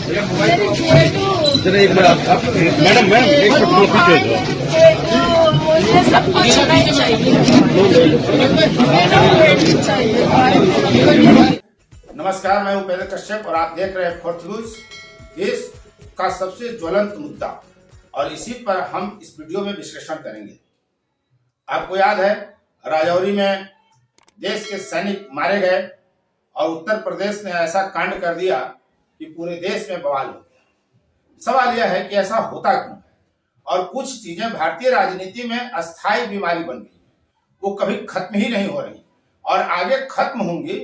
जरा एक बार आप मैडम मैम एक मिनट पीछे मुझे सब कुछ नहीं चाहिए। नमस्कार, मैं उपेंद्र कश्यप और आप देख रहे हैं फोर्थ न्यूज। देश का सबसे ज्वलंत मुद्दा और इसी पर हम इस वीडियो में विश्लेषण करेंगे। आपको याद है, राजौरी में देश के सैनिक मारे गए और उत्तर प्रदेश ने ऐसा कांड कर दिया कि पूरे देश में बवाल हो गया। सवाल यह है कि ऐसा होता क्यों है और कुछ चीजें भारतीय राजनीति में अस्थायी बीमारी बन गई, वो कभी खत्म ही नहीं हो रही और आगे खत्म होंगी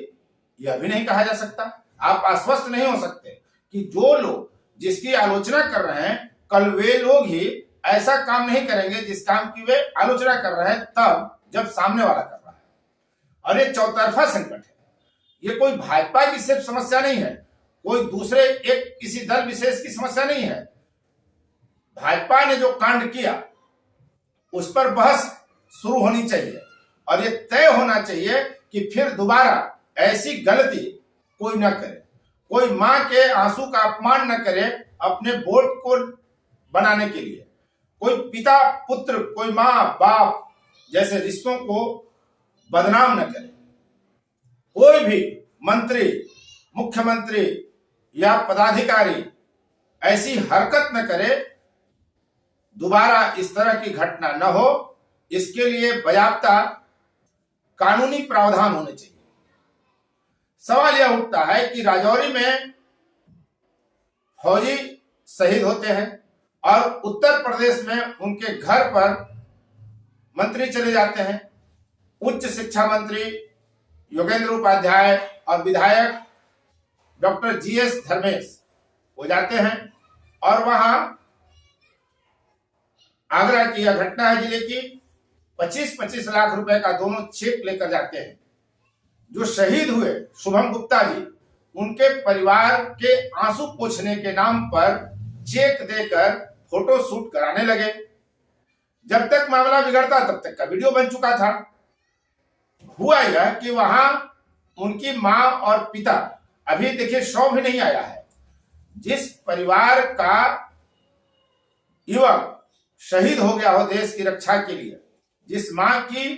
यह भी नहीं कहा जा सकता। आप आश्वस्त नहीं हो सकते कि जो लोग जिसकी आलोचना कर रहे हैं कल वे लोग ही ऐसा काम नहीं करेंगे जिस काम की वे आलोचना कर रहे हैं तब जब सामने वाला कर रहा है। और ये चौतरफा संकट है। ये कोई भाजपा की सिर्फ समस्या नहीं है, कोई दूसरे एक किसी दल विशेष की समस्या नहीं है। भाजपा ने जो कांड किया उस पर बहस शुरू होनी चाहिए और ये तय होना चाहिए कि फिर दोबारा ऐसी गलती कोई न करे। कोई मां के आंसू का अपमान न करे अपने वोट को बनाने के लिए। कोई पिता पुत्र, कोई मां बाप जैसे रिश्तों को बदनाम न करे। कोई भी मंत्री, मुख्यमंत्री या पदाधिकारी ऐसी हरकत न करे, दोबारा इस तरह की घटना न हो। इसके लिए बाकायदा कानूनी प्रावधान होने चाहिए। सवाल यह उठता है कि राजौरी में फौजी शहीद होते हैं और उत्तर प्रदेश में उनके घर पर मंत्री चले जाते हैं। उच्च शिक्षा मंत्री योगेंद्र उपाध्याय और विधायक डॉक्टर जीएस धर्मेश वो जाते हैं और वहां आगरा की यह घटना है जिले की 25-25 लाख रुपए का दोनों चेक लेकर जाते हैं। जो शहीद हुए शुभम गुप्ता जी, उनके परिवार के आंसू पोंछने के नाम पर चेक देकर फोटो शूट कराने लगे। जब तक मामला बिगड़ता तब तक का वीडियो बन चुका था। हुआ यह कि वहां उनकी मां और पिता, अभी देखिए शव भी नहीं आया है। जिस परिवार का युवक शहीद हो गया हो देश की रक्षा के लिए, जिस मां की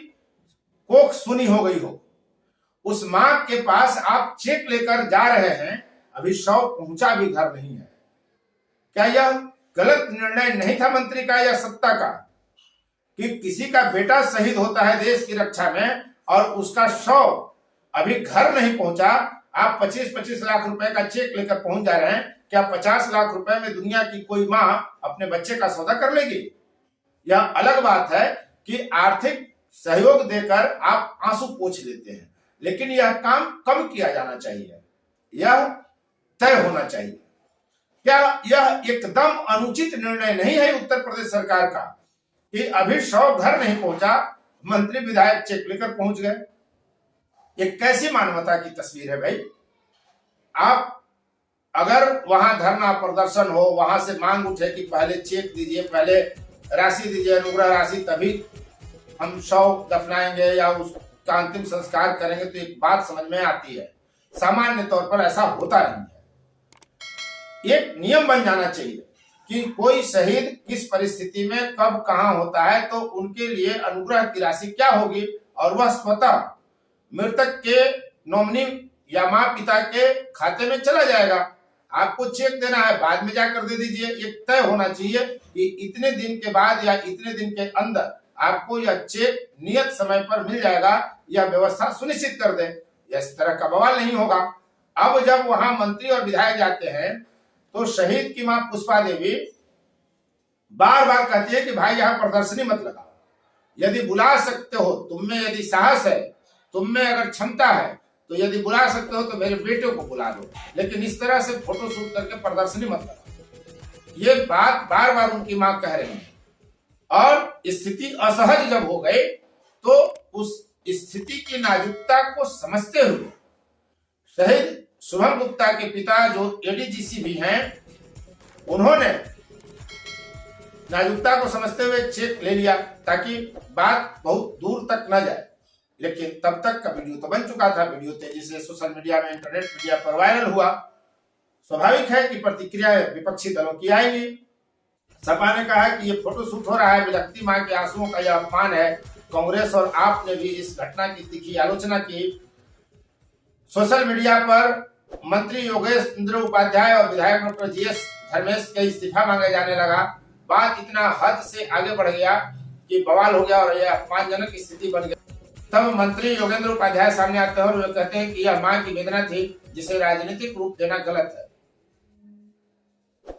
कोख सुनी हो गई हो, उस मां के पास आप चेक लेकर जा रहे हैं, अभी शव पहुंचा भी घर नहीं है। क्या यह गलत निर्णय नहीं था मंत्री का या सत्ता का कि किसी का बेटा शहीद होता है देश की रक्षा में और उसका शव अभी घर नहीं पहुंचा, आप 25-25 लाख रुपए का चेक लेकर पहुंच जा रहे हैं। क्या 50 लाख रुपए में दुनिया की कोई मां अपने बच्चे का सौदा कर लेगी? यह अलग बात है कि आर्थिक सहयोग देकर आप आंसू पोंछ लेते हैं, लेकिन यह काम कब किया जाना चाहिए यह तय होना चाहिए। क्या यह एकदम अनुचित निर्णय नहीं है उत्तर प्रदेश सरकार का कि अभी शव घर नहीं पहुंचा, मंत्री विधायक चेक लेकर पहुंच गए? ये कैसी मानवता की तस्वीर है भाई? आप अगर वहां धरना प्रदर्शन हो, वहां से मांग उठे कि पहले चेक दीजिए, पहले राशि दीजिए, अनुग्रह राशि, तभी हम शव दफनाएंगे या उसका अंतिम संस्कार करेंगे, तो एक बात समझ में आती है, सामान्य तौर पर ऐसा होता नहीं है। एक नियम बन जाना चाहिए कि कोई शहीद किस परिस्थिति में कब कहां होता है तो उनके लिए अनुग्रह की राशि क्या होगी और वह स्वतः मृतक के नॉमिनी या मां पिता के खाते में चला जाएगा। आपको चेक देना है, बाद में जाकर दे दीजिए। एक तय होना चाहिए कि इतने दिन के बाद या इतने दिन के अंदर आपको यह चेक नियत समय पर मिल जाएगा, यह व्यवस्था सुनिश्चित कर दे। इस तरह का बवाल नहीं होगा। अब जब वहां मंत्री और विधायक जाते हैं तो शहीद की मां पुष्पा देवी बार बार कहती है कि भाई यहां प्रदर्शनी मत लगाओ, यदि बुला सकते हो, तुम में यदि साहस है, तुम में अगर क्षमता है तो यदि बुला सकते हो तो मेरे बेटे को बुला दो, लेकिन इस तरह से फोटो शूट करके प्रदर्शनी मत लगाओ। ये बात बार बार उनकी मां कह रही है और स्थिति असहज जब हो गई तो उस स्थिति की नाजुकता को समझते हुए शहीद शुभम गुप्ता के पिता जो एडीजीसी भी हैं, उन्होंने नाजुकता को समझते हुए चेक ले लिया ताकि बात बहुत दूर तक न जाए। लेकिन तब तक का वीडियो तो बन चुका था। वीडियो तेजी से सोशल मीडिया में, इंटरनेट मीडिया पर वायरल हुआ। स्वाभाविक है कि प्रतिक्रिया विपक्षी दलों की आएगी। सपा ने कहा कि ये फोटो शूट हो रहा है, विलखती मां के आंसुओं का यह अपमान है। कांग्रेस और आप ने भी इस घटना की तीखी आलोचना की। सोशल मीडिया पर मंत्री योगेंद्र उपाध्याय और विधायक डॉक्टर जीएस धर्मेश का इस्तीफा मांगा जाने लगा। बात इतना हद से आगे बढ़ गया कि बवाल हो गया और यह अपमानजनक स्थिति बन गई। तब मंत्री योगेंद्र उपाध्याय सामने आते हैं और वे कहते हैं कि यह मां की वेदना थी जिसे राजनीतिक रूप देना गलत है।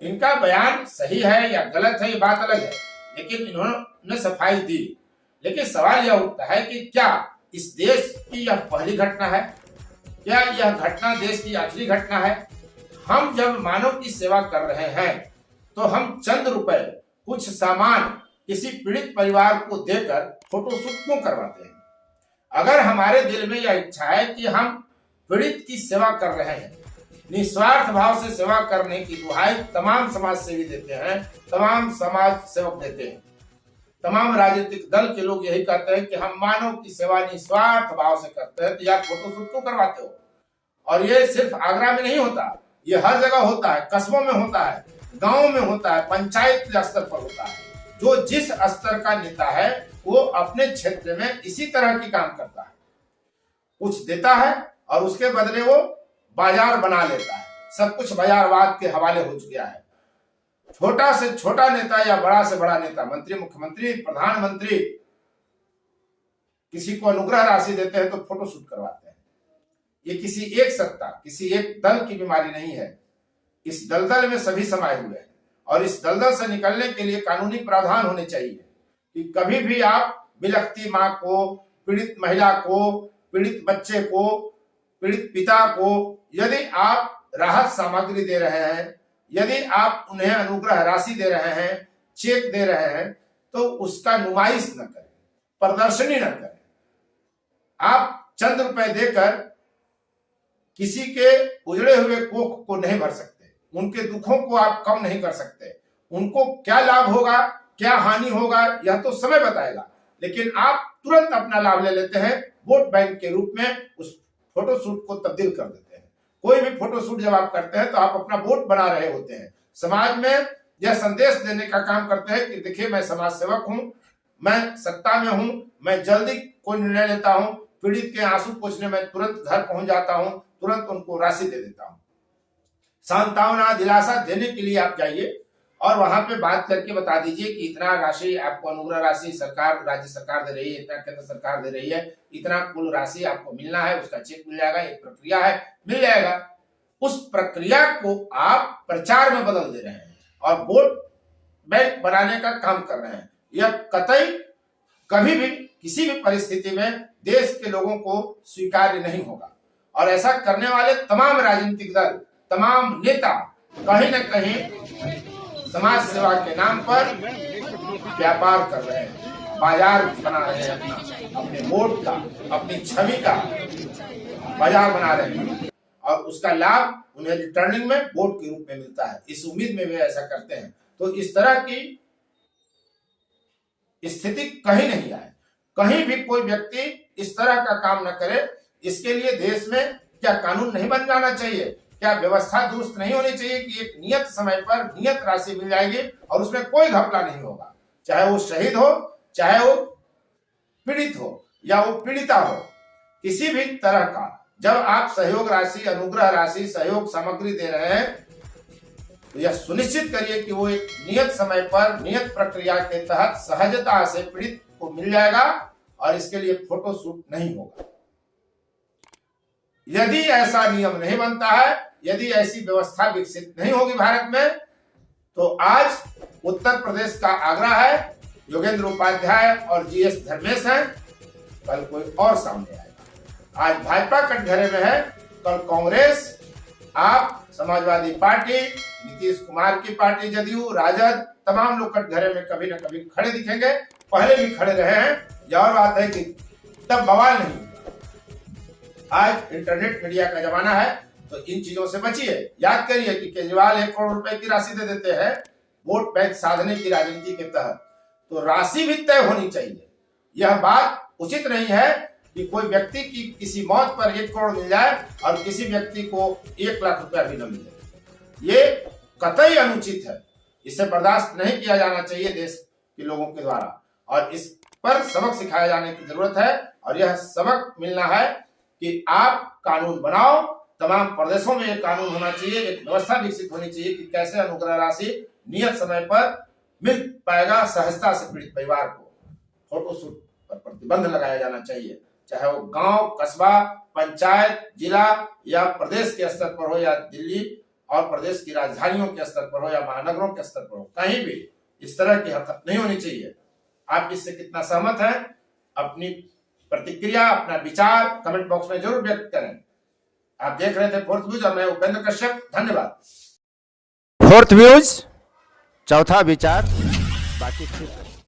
इनका बयान सही है या गलत है ये बात अलग है, लेकिन इन्होंने सफाई दी। लेकिन सवाल यह उठता है कि क्या इस देश की यह पहली घटना है? क्या यह घटना देश की आखिरी घटना है? हम जब मानव की सेवा कर रहे हैं तो हम चंद रुपए, कुछ सामान किसी पीड़ित परिवार को देकर फोटोशूट क्यों करवाते हैं? अगर हमारे दिल में यह इच्छा है कि हम पीड़ित की सेवा कर रहे हैं, निस्वार्थ भाव से सेवा करने की दुहाई तमाम समाज सेवी देते हैं, तमाम समाज सेवक देते हैं, तमाम राजनीतिक दल के लोग यही कहते हैं कि हम मानव की सेवा निस्वार्थ भाव से करते हैं, तो यार फोटोशूट क्यों करवाते हो? और ये सिर्फ आगरा में नहीं होता, ये हर जगह होता है, कस्बों में होता है, गाँव में होता है, पंचायत स्तर पर होता है। जो जिस स्तर का नेता है वो अपने क्षेत्र में इसी तरह की काम करता है, कुछ देता है और उसके बदले वो बाजार बना लेता है। सब कुछ बाजारवाद के हवाले हो चुका है। छोटा से छोटा नेता या बड़ा से बड़ा नेता, मंत्री, मुख्यमंत्री, प्रधानमंत्री, किसी को अनुग्रह राशि देते हैं तो फोटोशूट करवाते हैं। ये किसी एक सत्ता, किसी एक दल की बीमारी नहीं है। इस दलदल में सभी समाये हुए हैं और इस दलदल से निकलने के लिए कानूनी प्रावधान होने चाहिए कि कभी भी आप बिलखती मां को, पीड़ित महिला को, पीड़ित बच्चे को, पीड़ित पिता को यदि आप राहत सामग्री दे रहे हैं, यदि आप उन्हें अनुग्रह राशि दे रहे हैं, चेक दे रहे हैं, तो उसका नुमाइश न करें, प्रदर्शनी न करें। आप चंद रुपए देकर किसी के उजड़े हुए कोख को नहीं भर सकते, उनके दुखों को आप कम नहीं कर सकते। उनको क्या लाभ होगा, क्या हानि होगा, यह तो समय बताएगा। लेकिन आप तुरंत अपना लाभ ले लेते हैं, वोट बैंक के रूप में उस फोटोशूट को तब्दील कर देते हैं। कोई भी फोटोशूट जब आप करते हैं तो आप अपना वोट बना रहे होते हैं। समाज में यह संदेश देने का काम करते हैं कि देखिए मैं समाज सेवक हूं, मैं सत्ता में हूं, मैं जल्दी कोई निर्णय लेता हूं, पीड़ित के आंसू पोंछने में तुरंत घर पहुंच जाता हूं, तुरंत उनको राशि दे देता हूं। सांत्वना, दिलासा देने के लिए आप जाइए और वहां पे बात करके बता दीजिए कि इतना राशि आपको, अनुग्रह राशि सरकार, राज्य सरकार दे रही है, इतना केंद्र सरकार दे रही है, इतना कुल राशि आपको मिलना है, उसका चेक मिल जाएगा, एक प्रक्रिया है, मिल जाएगा। उस प्रक्रिया को आप प्रचार में बदल दे रहे हैं और वोट बैंक बनाने का काम कर रहे हैं। यह कतई कभी भी किसी भी परिस्थिति में देश के लोगों को स्वीकार्य नहीं होगा। और ऐसा करने वाले तमाम राजनीतिक दल, तमाम नेता कहीं न कहीं समाज सेवा के नाम पर व्यापार कर रहे हैं, बाजार बना रहे हैं, अपने वोट का, अपनी छवि का बाजार बना रहे हैं और उसका लाभ उन्हें रिटर्निंग में वोट के रूप में मिलता है। इस उम्मीद में वे ऐसा करते हैं। तो इस तरह की स्थिति कहीं नहीं आए, कहीं भी कोई व्यक्ति इस तरह का काम न करे। इसके लिए देश में क्या कानून नहीं बन जाना चाहिए? क्या व्यवस्था दुरुस्त नहीं होनी चाहिए कि एक नियत समय पर नियत राशि मिल जाएगी और उसमें कोई घपला नहीं होगा, चाहे वो शहीद हो, चाहे वो पीड़ित हो या वो पीड़िता हो, किसी भी तरह का। जब आप सहयोग राशि, अनुग्रह राशि, सहयोग सामग्री दे रहे हैं तो यह सुनिश्चित करिए कि वो एक नियत समय पर, नियत प्रक्रिया के तहत सहजता से पीड़ित को मिल जाएगा और इसके लिए फोटो शूट नहीं होगा। यदि ऐसा नियम नहीं बनता है, यदि ऐसी व्यवस्था विकसित नहीं होगी भारत में, तो आज उत्तर प्रदेश का आगरा है, योगेंद्र उपाध्याय और जीएस धर्मेश हैं, कल कोई और सामने आएगा। आज भाजपा कटघरे में है, कल कांग्रेस, आप, समाजवादी पार्टी, नीतीश कुमार की पार्टी जदयू, राजद, तमाम लोग कटघरे में कभी न कभी खड़े दिखेंगे। पहले भी खड़े रहे हैं। यह और बात है कि तब बवाल नहीं। आज इंटरनेट मीडिया का जमाना है, तो इन चीजों से बचिए। याद करिए कि केजरीवाल 1 करोड़ रुपए की राशि दे देते हैं वोट बैंक साधने की राजनीति के तहत, तो राशि भी तय होनी चाहिए। यह बात उचित नहीं है कि कोई व्यक्ति की किसी मौत पर 1 करोड़ मिल जाए और किसी व्यक्ति को 1 लाख रुपया भी न मिले। ये कतई अनुचित है। इसे बर्दाश्त नहीं किया जाना चाहिए देश के लोगों के द्वारा, और इस पर सबक सिखाए जाने की जरूरत है। और यह सबक मिलना है कि आप कानून बनाओ, तमाम प्रदेशों में एक कानून होना चाहिए, एक व्यवस्था विकसित होनी चाहिए कि कैसे अनुग्रह राशि नियत समय पर मिल पाएगा सहजता से पीड़ित परिवार को। फोटोशूट पर प्रतिबंध लगाया जाना चाहिए, चाहे वो गांव, कस्बा, पंचायत, जिला या प्रदेश के स्तर पर हो, या दिल्ली और प्रदेश की राजधानियों के स्तर पर हो, या महानगरों के स्तर पर हो, कहीं भी इस तरह की हरकत नहीं होनी चाहिए। आप इससे कितना सहमत हैं? अपनी प्रतिक्रिया, अपना विचार कमेंट बॉक्स में जरूर व्यक्त करें। आप देख रहे थे फोर्थ व्यूज और मैं उपेंद्र कश्यप। धन्यवाद। फोर्थ व्यूज, चौथा विचार, बाकी ठीक है।